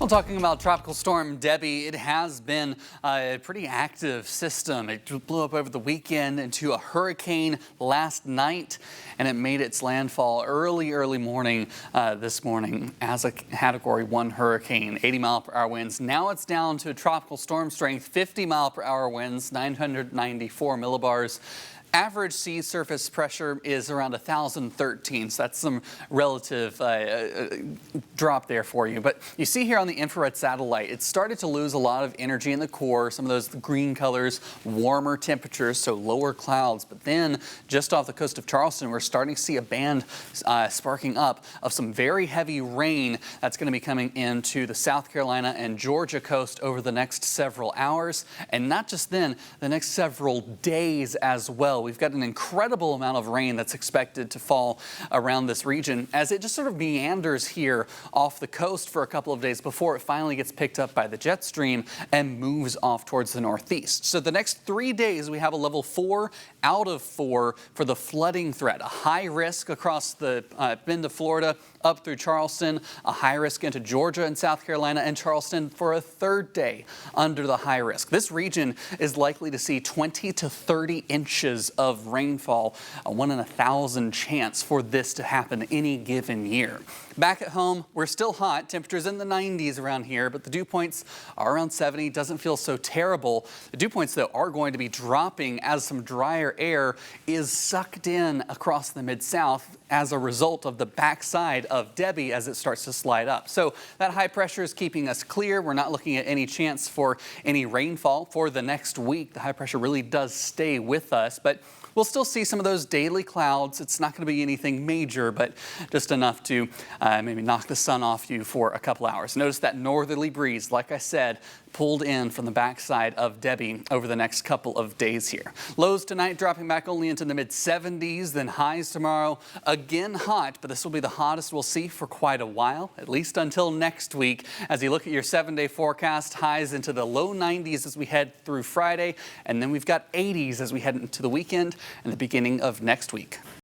Well, talking about Tropical Storm Debby, it has been a pretty active system. It blew up over the weekend into a hurricane last night, and it made its landfall early morning this morning as a Category 1 hurricane, 80-mile-per-hour winds. Now it's down to tropical storm strength, 50-mile-per-hour winds, 994 millibars. Average sea surface pressure is around 1,013, so that's some relative drop there for you. But you see here on the infrared satellite, it started to lose a lot of energy in the core, some of those green colors, warmer temperatures, so lower clouds. But then just off the coast of Charleston, we're starting to see a band sparking up of some very heavy rain that's going to be coming into the South Carolina and Georgia coast over the next several hours. And not just then, the next several days as well. We've got an incredible amount of rain that's expected to fall around this region as it just sort of meanders here off the coast for a couple of days before it finally gets picked up by the jet stream and moves off towards the northeast. So the next 3 days we have a level 4 out of 4 for the flooding threat, a high risk across the bend of Florida up through Charleston, a high risk into Georgia and South Carolina and Charleston for a third day under the high risk. This region is likely to see 20 to 30 inches of rainfall, a 1 in 1,000 chance for this to happen any given year. Back at home, we're still hot, temperatures in the 90s around here, but the dew points are around 70, doesn't feel so terrible. The dew points, though, are going to be dropping as some drier air is sucked in across the Mid-South as a result of the backside of Debby as it starts to slide up. So that high pressure is keeping us clear. We're not looking at any chance for any rainfall for the next week. The high pressure really does stay with us, but we'll still see some of those daily clouds. It's not going to be anything major, but just enough to maybe knock the sun off you for a couple hours. Notice that northerly breeze, like I said, pulled in from the backside of Debby over the next couple of days here. Lows tonight dropping back only into the mid-70s, then highs tomorrow. Again hot, but this will be the hottest we'll see for quite a while, at least until next week. As you look at your 7-day forecast, highs into the low 90s as we head through Friday, and then we've got 80s as we head into the weekend and the beginning of next week.